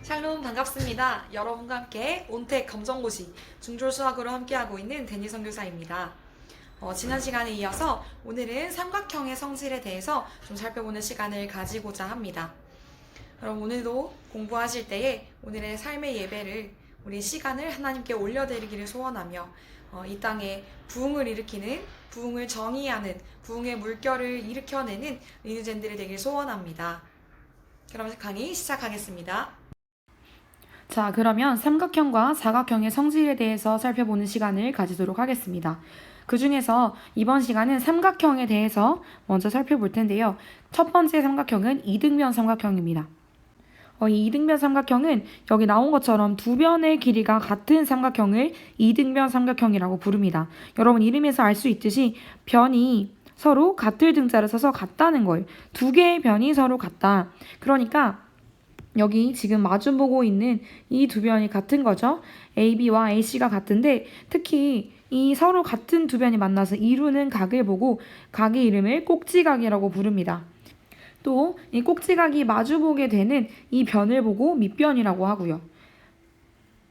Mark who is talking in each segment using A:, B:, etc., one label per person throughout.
A: 샬롬 반갑습니다. 여러분과 함께 온택 검정고시 중졸 수학으로 함께하고 있는 데니 선교사입니다. 지난 시간에 이어서 오늘은 삼각형의 성질에 대해서 좀 살펴보는 시간을 가지고자 합니다. 그럼 오늘도 공부하실 때에 오늘의 삶의 예배를 우리 시간을 하나님께 올려드리기를 소원하며 이 땅에 부흥을 일으키는, 부흥을 정의하는, 부흥의 물결을 일으켜내는 리누젠들이 되길 소원합니다. 그럼 강의 시작하겠습니다.
B: 자, 그러면 삼각형과 사각형의 성질에 대해서 살펴보는 시간을 가지도록 하겠습니다. 그 중에서 이번 시간은 삼각형에 대해서 먼저 살펴볼 텐데요. 첫 번째 삼각형은 이등변 삼각형입니다. 이 이등변 삼각형은 여기 나온 것처럼 두 변의 길이가 같은 삼각형을 이등변 삼각형이라고 부릅니다. 여러분 이름에서 알 수 있듯이 변이 서로 같을 등자를 써서 같다는 거예요. 두 개의 변이 서로 같다. 그러니까 여기 지금 마주보고 있는 이 두 변이 같은 거죠. AB와 AC가 같은데 특히 이 서로 같은 두 변이 만나서 이루는 각을 보고 각의 이름을 꼭지각이라고 부릅니다. 또 이 꼭지각이 마주보게 되는 이 변을 보고 밑변이라고 하고요.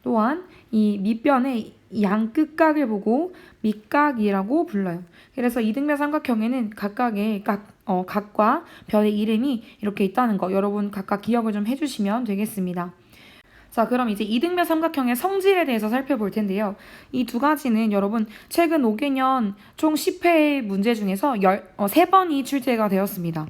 B: 또한 이 밑변의 양 끝각을 보고 밑각이라고 불러요. 그래서 이등변 삼각형에는 각각의 각과 변의 이름이 이렇게 있다는 거 여러분 각각 기억을 좀 해주시면 되겠습니다. 자, 그럼 이제 이등변 삼각형의 성질에 대해서 살펴볼 텐데요. 이 두 가지는 여러분 최근 5개년 총 10회 문제 중에서 3번이 출제가 되었습니다.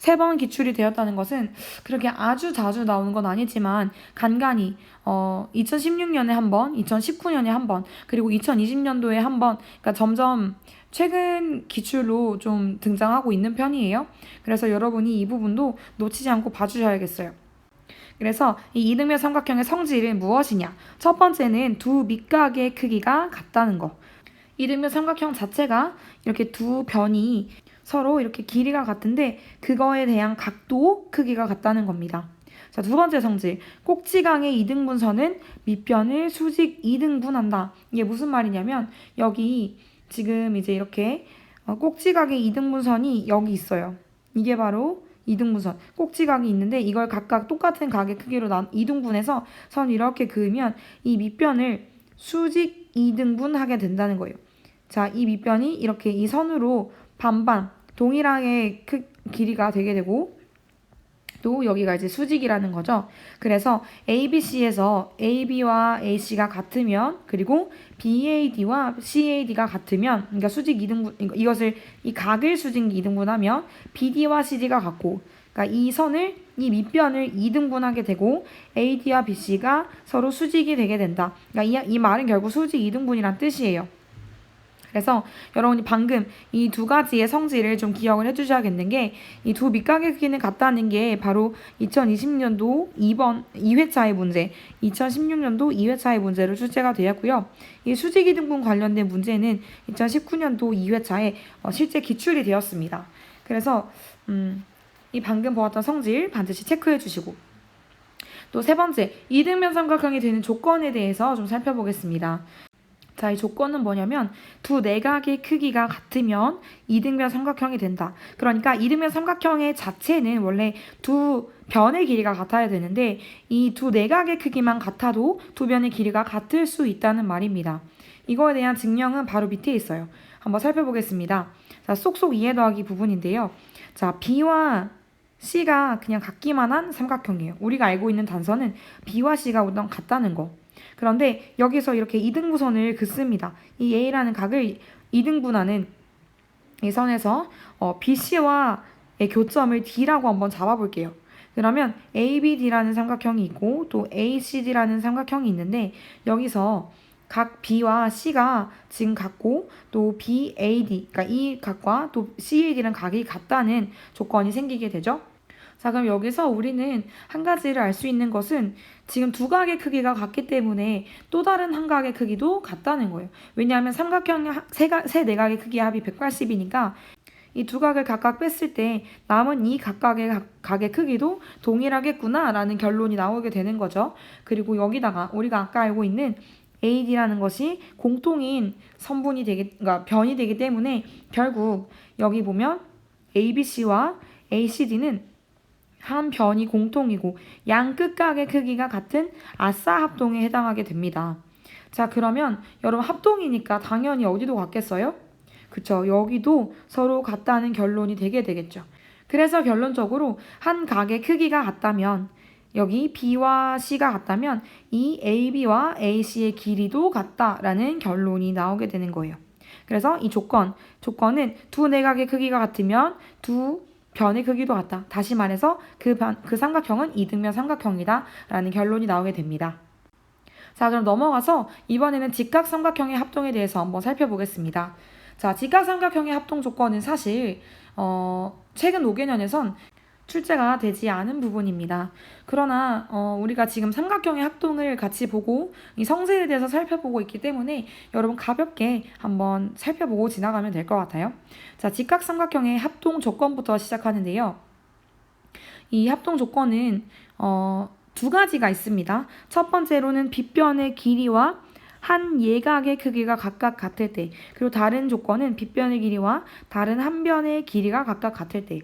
B: 3번 기출이 되었다는 것은 그렇게 아주 자주 나오는 건 아니지만 간간히 2016년에 한 번, 2019년에 한 번, 그리고 2020년도에 한 번, 그러니까 점점 최근 기출로 좀 등장하고 있는 편이에요. 그래서 여러분이 이 부분도 놓치지 않고 봐주셔야겠어요. 그래서 이 이등변 삼각형의 성질은 무엇이냐? 첫 번째는 두 밑각의 크기가 같다는 거. 이등변 삼각형 자체가 이렇게 두 변이 서로 이렇게 길이가 같은데 그거에 대한 각도 크기가 같다는 겁니다. 자, 두 번째 성질. 꼭지각의 이등분선은 밑변을 수직 이등분한다. 이게 무슨 말이냐면 여기 지금 이제 이렇게 꼭지각의 이등분선이 여기 있어요. 이게 바로 이등분선. 꼭지각이 있는데 이걸 각각 똑같은 각의 크기로 이등분해서 선 이렇게 그으면 이 밑변을 수직 이등분하게 된다는 거예요. 자, 이 밑변이 이렇게 이 선으로 반반 동일하게 길이가 되게 되고 또 여기가 이제 수직이라는 거죠. 그래서 ABC에서 AB와 AC가 같으면 그리고 BAD와 CAD가 같으면 그러니까 수직 이등분 이것을 이 각을 수직 이등분하면 BD와 CD가 같고 그러니까 이 선을 이 밑변을 이등분하게 되고 AD와 BC가 서로 수직이 되게 된다. 그러니까 이 말은 결국 수직 이등분이란 뜻이에요. 그래서 여러분이 방금 이 두 가지의 성질을 좀 기억을 해주셔야겠는 게 이 두 밑각의 크기는 같다는 게 바로 2020년도 2회차의 문제, 2016년도 2회차의 문제로 출제가 되었고요. 이 수직이등분 관련된 문제는 2019년도 2회차에 실제 기출이 되었습니다. 그래서 이 방금 보았던 성질 반드시 체크해 주시고 또 세 번째, 이등변 삼각형이 되는 조건에 대해서 좀 살펴보겠습니다. 자, 이 조건은 뭐냐면 두 내각의 크기가 같으면 이등변 삼각형이 된다. 그러니까 이등변 삼각형의 자체는 원래 두 변의 길이가 같아야 되는데 이 두 내각의 크기만 같아도 두 변의 길이가 같을 수 있다는 말입니다. 이거에 대한 증명은 바로 밑에 있어요. 한번 살펴보겠습니다. 자, 쏙쏙 이해 더하기 부분인데요. 자, B와 C가 그냥 같기만 한 삼각형이에요. 우리가 알고 있는 단서는 B와 C가 우선 같다는 거. 그런데 여기서 이렇게 이등분선을 긋습니다. 이 A라는 각을 이등분하는 이 선에서 BC와의 교점을 D라고 한번 잡아볼게요. 그러면 ABD라는 삼각형이 있고 또 ACD라는 삼각형이 있는데 여기서 각 B와 C가 지금 같고 또 BAD, 그러니까 이 각과 또 CAD라는 각이 같다는 조건이 생기게 되죠. 자, 그럼 여기서 우리는 한 가지를 알 수 있는 것은 지금 두 각의 크기가 같기 때문에 또 다른 한 각의 크기도 같다는 거예요. 왜냐하면 삼각형 세 내각의 크기의 합이 180이니까 이 두 각을 각각 뺐을 때 남은 이 각각의 각의 크기도 동일하겠구나 라는 결론이 나오게 되는 거죠. 그리고 여기다가 우리가 아까 알고 있는 AD라는 것이 공통인 그러니까 변이 되기 때문에 결국 여기 보면 ABC와 ACD는 한 변이 공통이고 양 끝각의 크기가 같은 아싸 합동에 해당하게 됩니다. 자, 그러면 여러분 합동이니까 당연히 어디도 같겠어요? 그쵸. 여기도 서로 같다는 결론이 되게 되겠죠. 그래서 결론적으로 한 각의 크기가 같다면 여기 B와 C가 같다면 이 AB와 AC의 길이도 같다라는 결론이 나오게 되는 거예요. 그래서 이 조건은 두 내각의 크기가 같으면 두 변의 크기도 같다. 다시 말해서 그 삼각형은 이등변 삼각형이다 라는 결론이 나오게 됩니다. 자, 그럼 넘어가서 이번에는 직각 삼각형의 합동에 대해서 한번 살펴보겠습니다. 자, 직각 삼각형의 합동 조건은 사실 최근 5개년에선 출제가 되지 않은 부분입니다. 그러나 우리가 지금 삼각형의 합동을 같이 보고 이 성질에 대해서 살펴보고 있기 때문에 여러분 가볍게 한번 살펴보고 지나가면 될 것 같아요. 자, 직각 삼각형의 합동 조건부터 시작하는데요. 이 합동 조건은 두 가지가 있습니다. 첫 번째로는 빗변의 길이와 한 예각의 크기가 각각 같을 때, 그리고 다른 조건은 빗변의 길이와 다른 한 변의 길이가 각각 같을 때.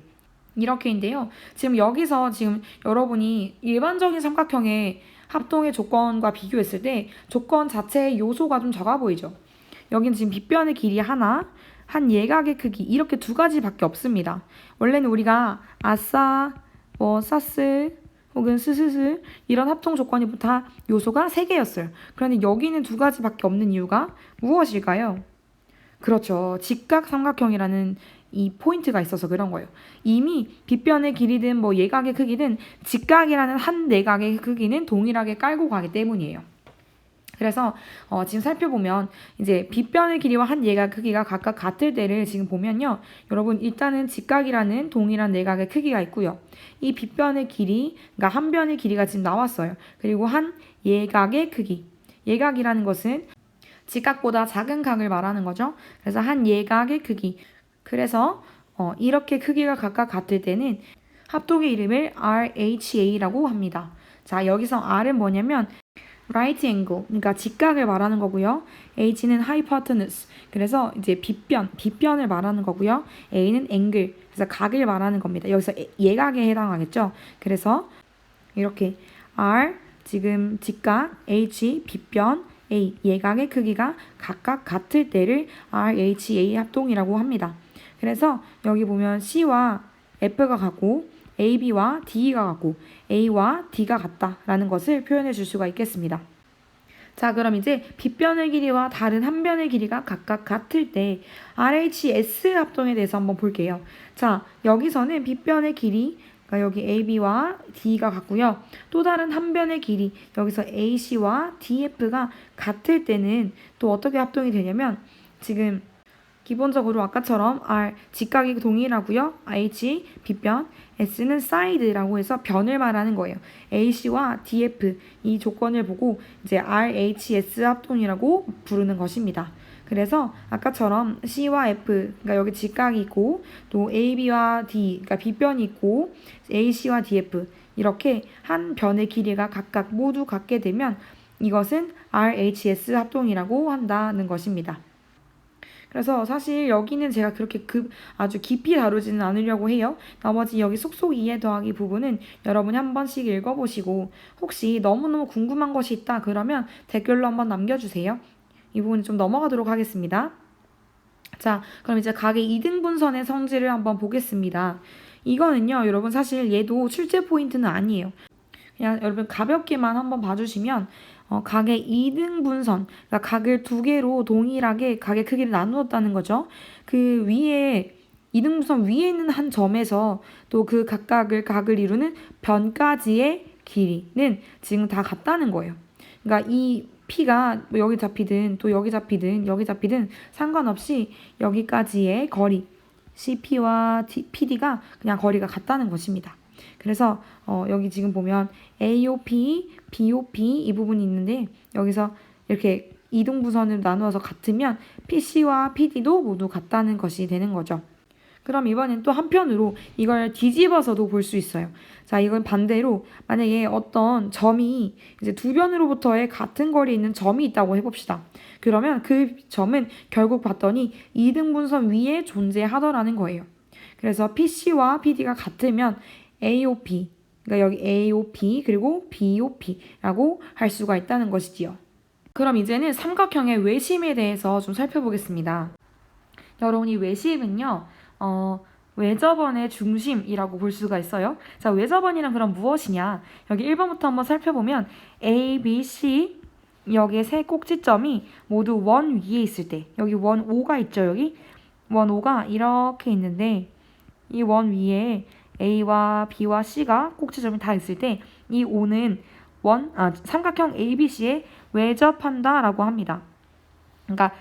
B: 이렇게인데요. 지금 여기서 지금 여러분이 일반적인 삼각형의 합동의 조건과 비교했을 때 조건 자체의 요소가 좀 적어 보이죠. 여기는 지금 빗변의 길이 하나, 한 예각의 크기 이렇게 두 가지밖에 없습니다. 원래는 우리가 아싸, 사스 혹은 스스스 이런 합동 조건이 다 요소가 3개였어요. 그런데 여기는 두 가지밖에 없는 이유가 무엇일까요? 그렇죠. 직각 삼각형이라는 이 포인트가 있어서 그런 거예요. 이미 빗변의 길이든 예각의 크기든 직각이라는 한 내각의 크기는 동일하게 깔고 가기 때문이에요. 그래서 지금 살펴보면 이제 빗변의 길이와 한 예각 크기가 각각 같을 때를 지금 보면요. 여러분 일단은 직각이라는 동일한 내각의 크기가 있고요. 이 빗변의 길이, 그러니까 한 변의 길이가 지금 나왔어요. 그리고 한 예각의 크기. 예각이라는 것은 직각보다 작은 각을 말하는 거죠. 그래서 한 예각의 크기. 그래서 이렇게 크기가 각각 같을 때는 합동의 이름을 RHA라고 합니다. 자, 여기서 R은 뭐냐면 right angle, 그러니까 직각을 말하는 거고요. H는 hypotenuse, 그래서 이제 빗변을 말하는 거고요. A는 angle, 그래서 각을 말하는 겁니다. 여기서 예각에 해당하겠죠. 그래서 이렇게 R, 지금 직각, H, 빗변, A, 예각의 크기가 각각 같을 때를 RHA 합동이라고 합니다. 그래서 여기 보면 C와 F가 같고 AB와 D가 같고 A와 D가 같다라는 것을 표현해 줄 수가 있겠습니다. 자, 그럼 이제 빗변의 길이와 다른 한 변의 길이가 각각 같을 때 RHS 합동에 대해서 한번 볼게요. 자, 여기서는 빗변의 길이, 그러니까 여기 AB와 D가 같고요. 또 다른 한 변의 길이, 여기서 AC와 DF가 같을 때는 또 어떻게 합동이 되냐면 지금 기본적으로 아까처럼 R, 직각이 동일하고요. H, 빗변, S는 side라고 해서 변을 말하는 거예요. AC와 DF 이 조건을 보고 이제 RHS 합동이라고 부르는 것입니다. 그래서 아까처럼 C와 F, 그러니까 여기 직각이 있고 또 AB와 D, 그러니까 빗변이 있고 AC와 DF 이렇게 한 변의 길이가 각각 모두 같게 되면 이것은 RHS 합동이라고 한다는 것입니다. 그래서 사실 여기는 제가 그렇게 아주 깊이 다루지는 않으려고 해요. 나머지 여기 속속 이해 더하기 부분은 여러분이 한 번씩 읽어보시고 혹시 너무너무 궁금한 것이 있다 그러면 댓글로 한번 남겨주세요. 이 부분 좀 넘어가도록 하겠습니다. 자, 그럼 이제 각의 이등분선의 성질을 한번 보겠습니다. 이거는요, 여러분 사실 얘도 출제 포인트는 아니에요. 그냥 여러분 가볍게만 한번 봐주시면 각의 이등분선, 그러니까 각을 두 개로 동일하게 각의 크기를 나누었다는 거죠. 그 위에 이등분선 위에 있는 한 점에서 또 그 각을 이루는 변까지의 길이는 지금 다 같다는 거예요. 그러니까 이 P가 여기 잡히든 또 여기 잡히든 상관없이 여기까지의 거리 CP와 PD가 그냥 거리가 같다는 것입니다. 그래서 여기 지금 보면 AOP, BOP 이 부분이 있는데 여기서 이렇게 이등분선을 나누어서 같으면 PC와 PD도 모두 같다는 것이 되는 거죠. 그럼 이번엔 또 한편으로 이걸 뒤집어서도 볼 수 있어요. 자, 이건 반대로 만약에 어떤 점이 이제 두 변으로부터의 같은 거리에 있는 점이 있다고 해봅시다. 그러면 그 점은 결국 봤더니 이등분선 위에 존재하더라는 거예요. 그래서 PC와 PD가 같으면 AOP, 그러니까 여기 AOP 그리고 BOP라고 할 수가 있다는 것이지요. 그럼 이제는 삼각형의 외심에 대해서 좀 살펴보겠습니다. 여러분, 이 외심은요, 외접원의 중심이라고 볼 수가 있어요. 자, 외접원이란 그럼 무엇이냐? 여기 1번부터 한번 살펴보면 A, B, C 여기에 세 꼭지점이 모두 원 위에 있을 때, 여기 원 O가 있죠, 여기? 원 O가 이렇게 있는데 이 원 위에 A와 B와 C가 꼭지점이 다 있을 때 이 O는 삼각형 ABC에 외접한다라고 합니다. 그러니까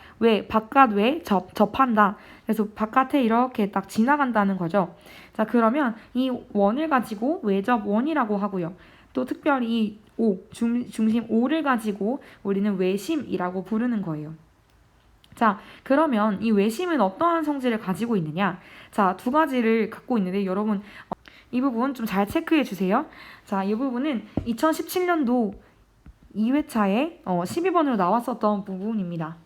B: 바깥 접한다. 그래서 바깥에 이렇게 딱 지나간다는 거죠. 자, 그러면 이 원을 가지고 외접원이라고 하고요. 또 특별히 이 중심 O를 가지고 우리는 외심이라고 부르는 거예요. 자, 그러면 이 외심은 어떠한 성질을 가지고 있느냐? 자, 두 가지를 갖고 있는데 여러분 이 부분 좀 잘 체크해 주세요. 자, 이 부분은 2017년도 2회차에 12번으로 나왔었던 부분입니다.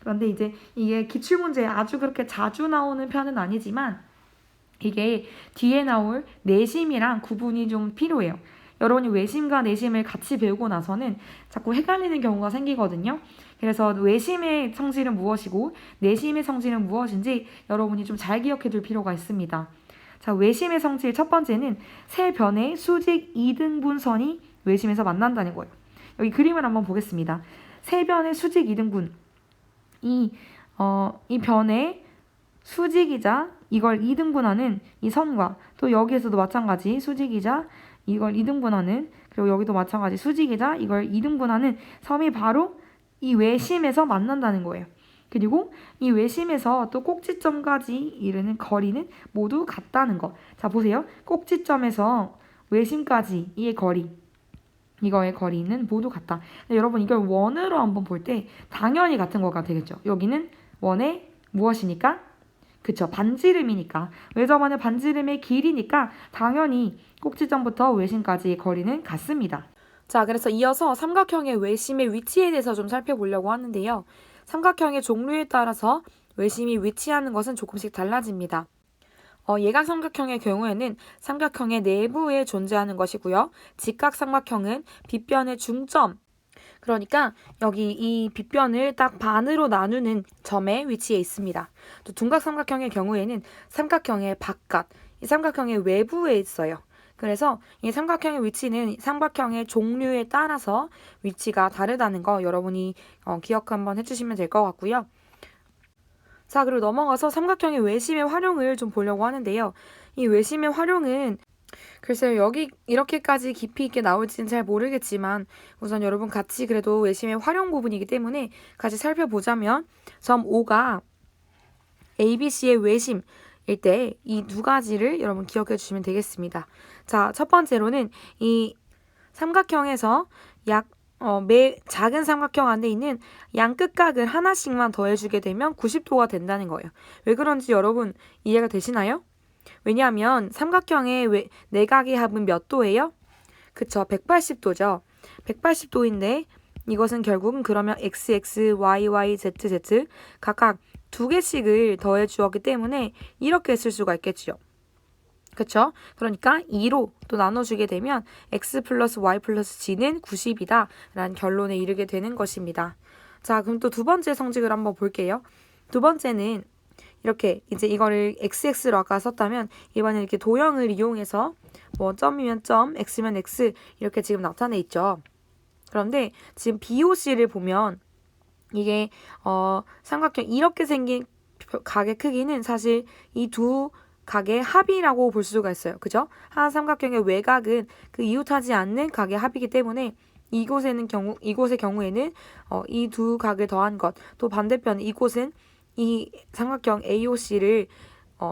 B: 그런데 이제 이게 기출문제에 아주 그렇게 자주 나오는 편은 아니지만 이게 뒤에 나올 내심이랑 구분이 좀 필요해요. 여러분이 외심과 내심을 같이 배우고 나서는 자꾸 헷갈리는 경우가 생기거든요. 그래서 외심의 성질은 무엇이고 내심의 성질은 무엇인지 여러분이 좀 잘 기억해 둘 필요가 있습니다. 자, 외심의 성질 첫 번째는 세 변의 수직 2등분선이 외심에서 만난다는 거예요. 여기 그림을 한번 보겠습니다. 세 변의 수직 2등분. 이 변의 수직이자 이걸 2등분하는 이 선과 또 여기에서도 마찬가지 수직이자 이걸 2등분하는 그리고 여기도 마찬가지 수직이자 이걸 2등분하는 섬이 바로 이 외심에서 만난다는 거예요. 그리고 이 외심에서 또 꼭지점까지 이르는 거리는 모두 같다는 거. 자, 보세요. 꼭지점에서 외심까지 이의 거리 이거의 거리는 모두 같다. 여러분 이걸 원으로 한번 볼 때 당연히 같은 거가 되겠죠. 여기는 원의 무엇이니까? 그쵸, 반지름이니까. 외접원의 반지름의 길이니까 당연히 꼭지점부터 외심까지의 거리는 같습니다. 자, 그래서 이어서 삼각형의 외심의 위치에 대해서 좀 살펴보려고 하는데요. 삼각형의 종류에 따라서 외심이 위치하는 것은 조금씩 달라집니다. 예각삼각형의 경우에는 삼각형의 내부에 존재하는 것이고요. 직각삼각형은 빗변의 중점, 그러니까 여기 이 빗변을 딱 반으로 나누는 점에 위치해 있습니다. 또 둔각삼각형의 경우에는 삼각형의 바깥, 이 삼각형의 외부에 있어요. 그래서 이 삼각형의 위치는 삼각형의 종류에 따라서 위치가 다르다는 거 여러분이 기억 한번 해주시면 될 것 같고요. 자, 그리고 넘어가서 삼각형의 외심의 활용을 좀 보려고 하는데요. 이 외심의 활용은 글쎄요, 여기 이렇게까지 깊이 있게 나올지는 잘 모르겠지만 우선 여러분 같이 그래도 외심의 활용 부분이기 때문에 같이 살펴보자면 점 O가 ABC의 외심일 때 이 두 가지를 여러분 기억해 주시면 되겠습니다. 자, 첫 번째로는 이 삼각형에서 매 작은 삼각형 안에 있는 양끝각을 하나씩만 더해주게 되면 90도가 된다는 거예요. 왜 그런지 여러분 이해가 되시나요? 왜냐하면 삼각형의 내각의 합은 몇 도예요? 그쵸, 180도죠. 180도인데 이것은 결국은 그러면 XX, YY, ZZ 각각 두 개씩을 더해 주었기 때문에 이렇게 쓸 수가 있겠죠. 그쵸? 그러니까 2로 또 나눠주게 되면 X 플러스 Y 플러스 G는 90이다 라는 결론에 이르게 되는 것입니다. 자, 그럼 또 두 번째 성질을 한번 볼게요. 두 번째는 이렇게 이제 이거를 XX로 아까 썼다면 이번에 이렇게 도형을 이용해서 뭐 점이면 점, X면 X 이렇게 지금 나타내 있죠. 그런데 지금 BOC를 보면 이게 삼각형 이렇게 생긴 각의 크기는 사실 이 두 각의 합이라고 볼 수가 있어요. 그죠? 한 삼각형의 외곽은 그 이웃하지 않는 각의 합이기 때문에 이곳의 경우에는 이 두 각을 더한 것, 또 반대편 이곳은 이 삼각형 AOC를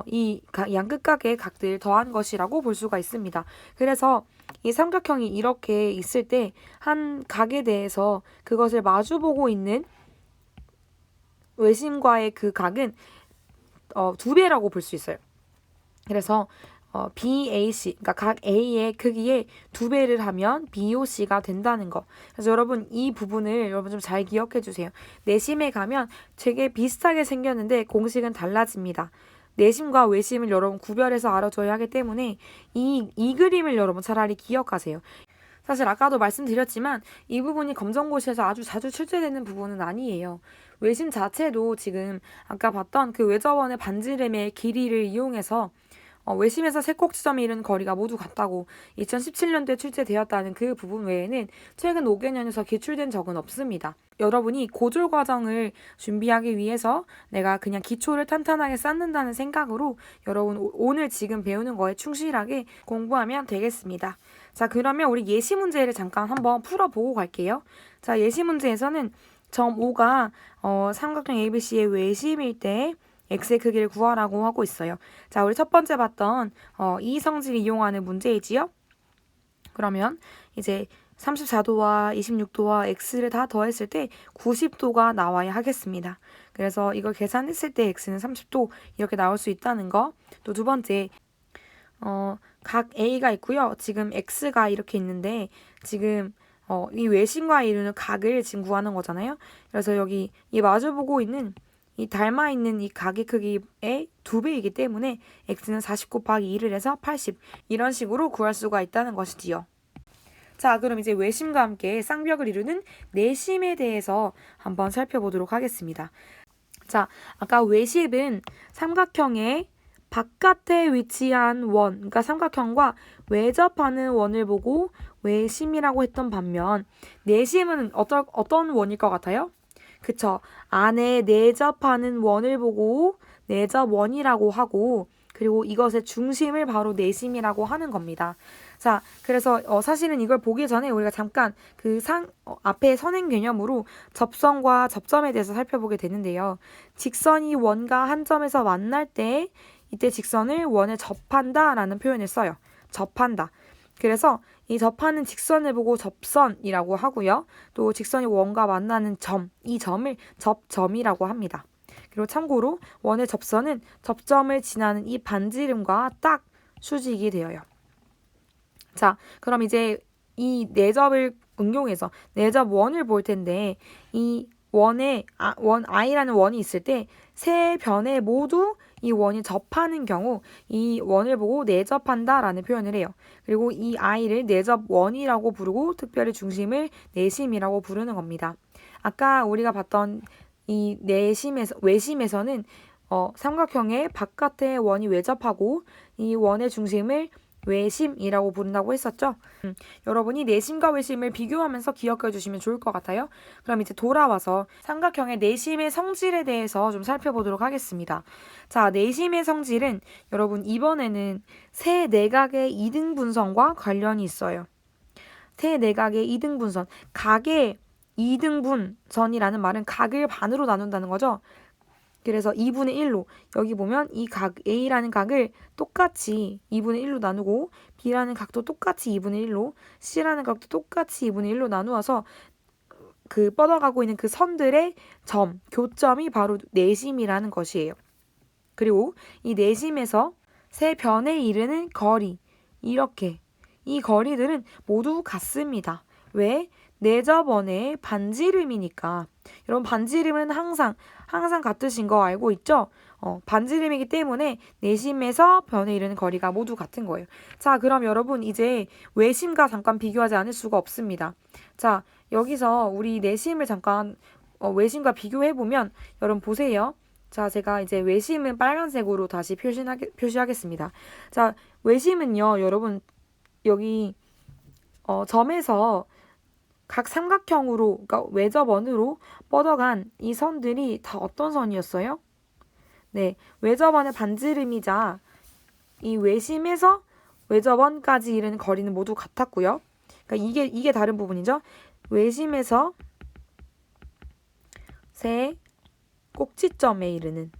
B: 이 양끝각의 각들 더한 것이라고 볼 수가 있습니다. 그래서 이 삼각형이 이렇게 있을 때 한 각에 대해서 그것을 마주보고 있는 외심과의 그 각은 2배라고 볼 수 있어요. 그래서 BAC, 그러니까 각 A의 크기의 2배를 하면 BOC가 된다는 거. 그래서 여러분 이 부분을 여러분 좀 잘 기억해 주세요. 내심에 가면 되게 비슷하게 생겼는데 공식은 달라집니다. 내심과 외심을 여러분 구별해서 알아줘야 하기 때문에 이 그림을 여러분 차라리 기억하세요. 사실 아까도 말씀드렸지만 이 부분이 검정고시에서 아주 자주 출제되는 부분은 아니에요. 외심 자체도 지금 아까 봤던 그 외접원의 반지름의 길이를 이용해서 외심에서 세 꼭지점이 이루는 거리가 모두 같다고 2017년도에 출제되었다는 그 부분 외에는 최근 5개년에서 기출된 적은 없습니다. 여러분이 고졸 과정을 준비하기 위해서 내가 그냥 기초를 탄탄하게 쌓는다는 생각으로 여러분 오늘 지금 배우는 거에 충실하게 공부하면 되겠습니다. 자, 그러면 우리 예시 문제를 잠깐 한번 풀어보고 갈게요. 자, 예시 문제에서는 점 5가 삼각형 ABC의 외심일 때 x의 크기를 구하라고 하고 있어요. 자, 우리 첫 번째 봤던 이 성질을 이용하는 문제이지요. 그러면 이제 34도와 26도와 x를 다 더했을 때 90도가 나와야 하겠습니다. 그래서 이걸 계산했을 때 x는 30도 이렇게 나올 수 있다는 거. 또 두 번째 각 A가 있고요. 지금 X가 이렇게 있는데 지금 이 외심과 이루는 각을 지금 구하는 거잖아요. 그래서 여기 이 마주보고 있는 이 닮아 있는 이 각의 크기의 2배이기 때문에 X는 40 곱하기 2를 해서 80 이런 식으로 구할 수가 있다는 것이지요. 자, 그럼 이제 외심과 함께 쌍벽을 이루는 내심에 대해서 한번 살펴보도록 하겠습니다. 자, 아까 외심은 삼각형의 바깥에 위치한 원, 그러니까 삼각형과 외접하는 원을 보고 외심이라고 했던 반면 내심은 어떤 원일 것 같아요? 그쵸. 안에 내접하는 원을 보고 내접원이라고 하고 그리고 이것의 중심을 바로 내심이라고 하는 겁니다. 자, 그래서 사실은 이걸 보기 전에 우리가 잠깐 앞에 선행 개념으로 접선과 접점에 대해서 살펴보게 되는데요. 직선이 원과 한 점에서 만날 때 이때 직선을 원에 접한다 라는 표현을 써요. 접한다. 그래서 이 접하는 직선을 보고 접선이라고 하고요. 또 직선이 원과 만나는 점, 이 점을 접점이라고 합니다. 그리고 참고로 원의 접선은 접점을 지나는 이 반지름과 딱 수직이 되어요. 자, 그럼 이제 이 내접을 응용해서 내접 원을 볼 텐데 이 원에 원 i라는 원이 있을 때 세 변에 모두 이 원이 접하는 경우 이 원을 보고 내접한다 라는 표현을 해요. 그리고 이 i를 내접원이라고 부르고 특별히 중심을 내심이라고 부르는 겁니다. 아까 우리가 봤던 이 외심에서는 삼각형의 바깥에 원이 외접하고 이 원의 중심을 외심이라고 부른다고 했었죠. 여러분이 내심과 외심을 비교하면서 기억해 주시면 좋을 것 같아요. 그럼 이제 돌아와서 삼각형의 내심의 성질에 대해서 좀 살펴보도록 하겠습니다. 자, 내심의 성질은 여러분 이번에는 세 내각의 이등분선과 관련이 있어요. 세 내각의 이등분선, 각의 이등분선이라는 말은 각을 반으로 나눈다는 거죠. 그래서 2분의 1로 여기 보면 이 각 A라는 각을 똑같이 2분의 1로 나누고 B라는 각도 똑같이 2분의 1로 C라는 각도 똑같이 2분의 1로 나누어서 그 뻗어가고 있는 그 선들의 점, 교점이 바로 내심이라는 것이에요. 그리고 이 내심에서 세 변에 이르는 거리, 이렇게 이 거리들은 모두 같습니다. 왜? 내접원의 반지름이니까. 여러분 반지름은 항상 같으신 거 알고 있죠? 반지름이기 때문에 내심에서 변에 이르는 거리가 모두 같은 거예요. 자, 그럼 여러분 이제 외심과 잠깐 비교하지 않을 수가 없습니다. 자, 여기서 우리 내심을 잠깐 외심과 비교해보면 여러분 보세요. 자, 제가 이제 외심은 빨간색으로 다시 표시하겠습니다. 자, 외심은요, 여러분 여기 점에서 각 삼각형으로, 그러니까 외접원으로 뻗어간 이 선들이 다 어떤 선이었어요? 네, 외접원의 반지름이자 이 외심에서 외접원까지 이르는 거리는 모두 같았고요. 그러니까 이게 다른 부분이죠. 외심에서 세 꼭지점에 이르는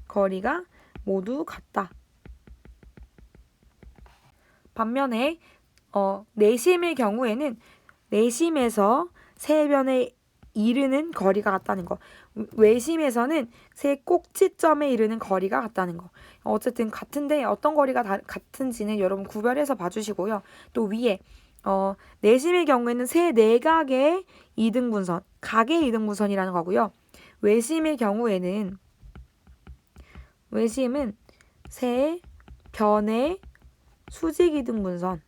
B: 거리가 모두 같다. 반면에 내심의 경우에는 내심에서 세 변에 이르는 거리가 같다는 거. 외심에서는 세 꼭지점에 이르는 거리가 같다는 거. 어쨌든 같은데 어떤 거리가 같은지는 여러분 구별해서 봐주시고요. 또 위에 내심의 경우에는 세 내각의 이등분선, 각의 이등분선이라는 거고요. 외심의 경우에는 외심은 세 변의 수직이등분선이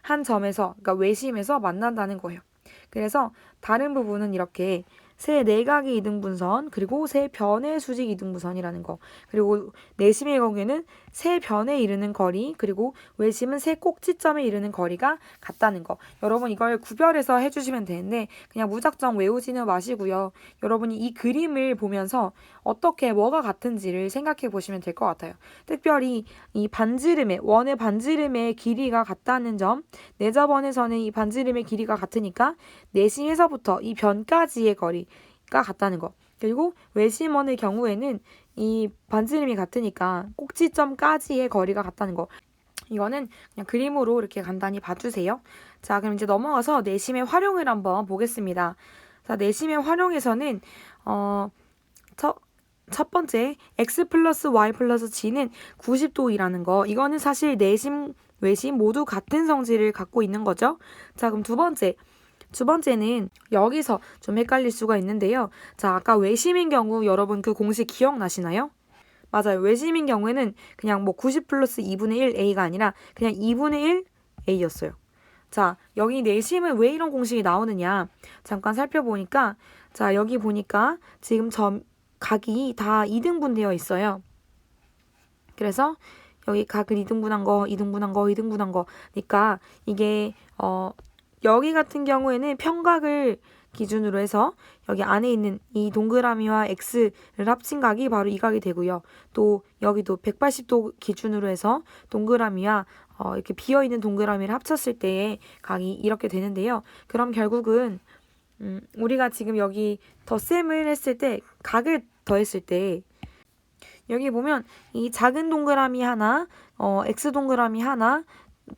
B: 한 점에서, 그러니까 외심에서 만난다는 거예요. 그래서 다른 부분은 이렇게 세 내각의 이등분선, 그리고 세 변의 수직 이등분선이라는 거. 그리고 내심의 경우에는 세 변에 이르는 거리, 그리고 외심은 세 꼭지점에 이르는 거리가 같다는 거. 여러분 이걸 구별해서 해주시면 되는데 그냥 무작정 외우지는 마시고요. 여러분이 이 그림을 보면서 어떻게 뭐가 같은지를 생각해 보시면 될 것 같아요. 특별히 이 반지름의, 원의 반지름의 길이가 같다는 점, 내접원에서는 이 반지름의 길이가 같으니까 내심에서부터 이 변까지의 거리가 같다는 거. 그리고 외심원의 경우에는 이 반지름이 같으니까 꼭지점까지의 거리가 같다는 거. 이거는 그냥 그림으로 이렇게 간단히 봐주세요. 자, 그럼 이제 넘어가서 내심의 활용을 한번 보겠습니다. 자, 내심의 활용에서는 첫 번째 x 플러스 y 플러스 g는 90도이라는 거. 이거는 사실 내심, 외심 모두 같은 성질을 갖고 있는 거죠. 자, 그럼 두 번째는 여기서 좀 헷갈릴 수가 있는데요. 자, 아까 외심인 경우 여러분 그 공식 기억나시나요? 맞아요. 외심인 경우에는 그냥 뭐 90 플러스 2분의 1 a가 아니라 그냥 2분의 1 a였어요. 자, 여기 내심은 왜 이런 공식이 나오느냐? 잠깐 살펴보니까, 자, 여기 보니까 지금 각이 다 2등분 되어 있어요. 그래서 여기 각을 2등분한 거, 2등분한 거, 2등분한 거니까 이게 여기 같은 경우에는 평각을 기준으로 해서 여기 안에 있는 이 동그라미와 x를 합친 각이 바로 이 각이 되고요. 또 여기도 180도 기준으로 해서 동그라미와 이렇게 비어있는 동그라미를 합쳤을 때의 각이 이렇게 되는데요. 그럼 결국은 우리가 지금 여기 덧셈을 했을 때, 각을 더했을 때 여기 보면 이 작은 동그라미 하나, x 동그라미 하나,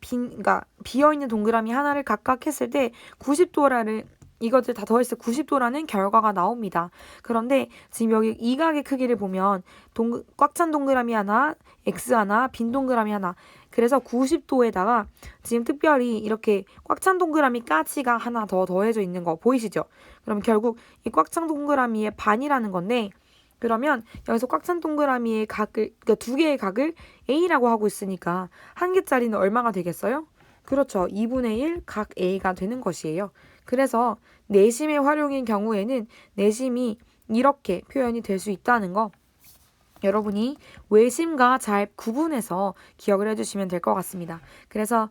B: 그러니까 비어있는 동그라미 하나를 각각 했을 때 90도라는 이것들 다 더했을 때 90도라는 결과가 나옵니다. 그런데 지금 여기 이 각의 크기를 보면 꽉 찬 동그라미 하나, x 하나, 빈 동그라미 하나. 그래서 90도에다가 지금 특별히 이렇게 꽉 찬 동그라미까지가 하나 더 더해져 있는 거 보이시죠? 그럼 결국 이 꽉 찬 동그라미의 반이라는 건데, 그러면 여기서 꽉 찬 동그라미의 각을, 그러니까 두 개의 각을 a라고 하고 있으니까 한 개짜리는 얼마가 되겠어요? 그렇죠. 2분의 1 각 a가 되는 것이에요. 그래서 내심의 활용인 경우에는 내심이 이렇게 표현이 될 수 있다는 거, 여러분이 외심과 잘 구분해서 기억을 해주시면 될 것 같습니다. 그래서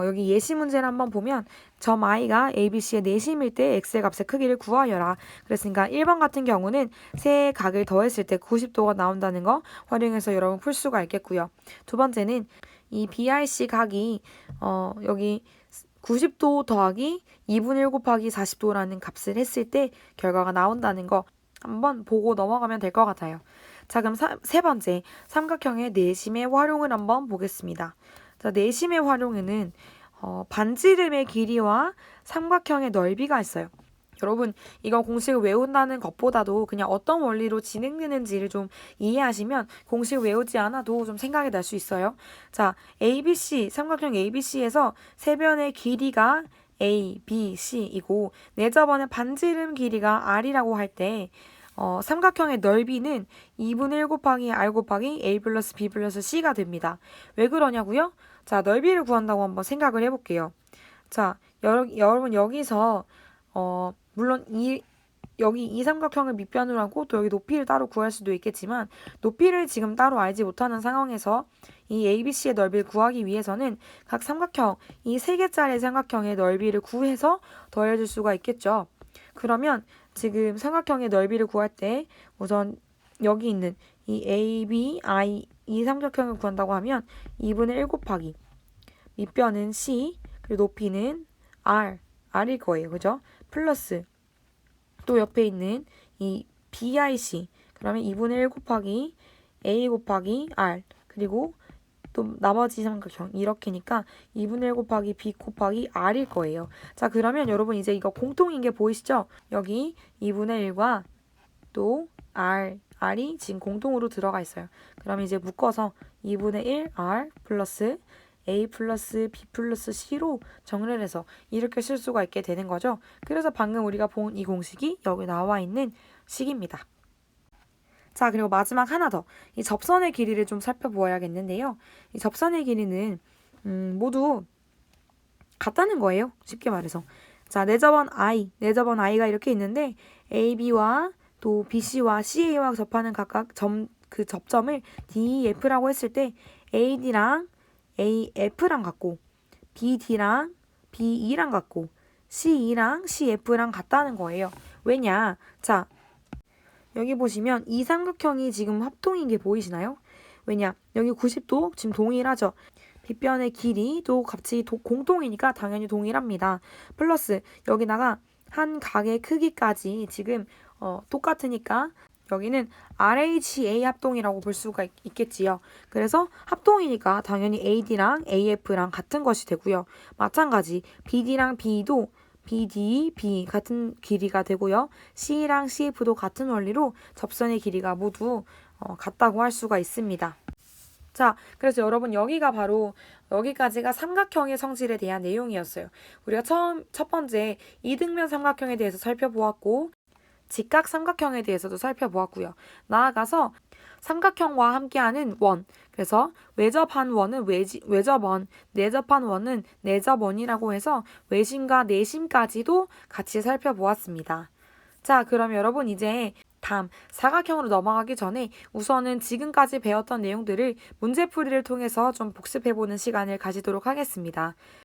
B: 여기 예시 문제를 한번 보면 점 i가 ABC의 내심일 때 x의 값의 크기를 구하여라. 그랬으니까 1번 같은 경우는 세 각을 더했을 때 90도가 나온다는 거 활용해서 여러분 풀 수가 있겠고요. 두 번째는 이 BIC 각이 여기 90도 더하기 2분의 1 곱하기 40도라는 값을 했을 때 결과가 나온다는 거 한번 보고 넘어가면 될 것 같아요. 자, 그럼 세 번째, 삼각형의 내심의 활용을 한번 보겠습니다. 자, 내심의 활용에는 반지름의 길이와 삼각형의 넓이가 있어요. 여러분, 이거 공식을 외운다는 것보다도 그냥 어떤 원리로 진행되는지를 좀 이해하시면 공식 외우지 않아도 좀 생각이 날 수 있어요. 자, ABC, 삼각형 ABC에서 세 변의 길이가 A, B, C이고 내접원의 반지름 길이가 R이라고 할 때 삼각형의 넓이는 2분의 1 곱하기 R 곱하기 A 플러스 B 플러스 C가 됩니다. 왜 그러냐고요? 자, 넓이를 구한다고 한번 생각을 해볼게요. 자, 여러분 여기서 물론 여기 이 삼각형을 밑변으로 하고 또 여기 높이를 따로 구할 수도 있겠지만 높이를 지금 따로 알지 못하는 상황에서 이 ABC의 넓이를 구하기 위해서는 각 삼각형, 이 세 개짜리 삼각형의 넓이를 구해서 더해줄 수가 있겠죠. 그러면 지금 삼각형의 넓이를 구할 때 우선 여기 있는 이 AB, I 이 삼각형을 구한다고 하면 2분의 1 곱하기 밑변은 C 그리고 높이는 R일 거예요. 그죠? 플러스 또 옆에 있는 이 BIC 그러면 2분의 1 곱하기 A 곱하기 R 그리고 또 나머지 삼각형 이렇게니까 2분의 1 곱하기 B 곱하기 R일 거예요. 자, 그러면 여러분 이제 이거 공통인 게 보이시죠? 여기 2분의 1과 또 R이 지금 공통으로 들어가 있어요. 그럼 이제 묶어서 2분의 1 R 플러스 A 플러스 B 플러스 C로 정리를 해서 이렇게 쓸 수가 있게 되는 거죠. 그래서 방금 우리가 본 이 공식이 여기 나와 있는 식입니다. 자, 그리고 마지막 하나 더. 이 접선의 길이를 좀 살펴보아야겠는데요. 이 접선의 길이는 모두 같다는 거예요. 쉽게 말해서. 자, 내접원 i가 이렇게 있는데 AB와 또 BC와 CA와 접하는 각각 그 접점을 DEF라고 했을 때 AD랑 AF랑 같고 BD랑 BE랑 같고 CE랑 CF랑 같다는 거예요. 왜냐? 자, 여기 보시면 이 삼각형이 지금 합동인 게 보이시나요? 왜냐? 여기 90도 지금 동일하죠. 빗변의 길이도 같이 공통이니까 당연히 동일합니다. 플러스 여기다가 한 각의 크기까지 지금 똑같으니까 여기는 RHA 합동이라고 볼 수가 있겠지요. 그래서 합동이니까 당연히 AD랑 AF랑 같은 것이 되고요. 마찬가지 BD랑 BE도 BD, B 같은 길이가 되고요. C랑 CF도 같은 원리로 접선의 길이가 모두 같다고 할 수가 있습니다. 자, 그래서 여러분 여기까지가 삼각형의 성질에 대한 내용이었어요. 우리가 첫 번째 이등변 삼각형에 대해서 살펴보았고 직각 삼각형에 대해서도 살펴보았고요. 나아가서 삼각형과 함께하는 원, 그래서 외접한 원은 외접원, 내접한 원은 내접원이라고 해서 외심과 내심까지도 같이 살펴보았습니다. 자, 그럼 여러분 이제 다음 사각형으로 넘어가기 전에 우선은 지금까지 배웠던 내용들을 문제풀이를 통해서 좀 복습해보는 시간을 가지도록 하겠습니다.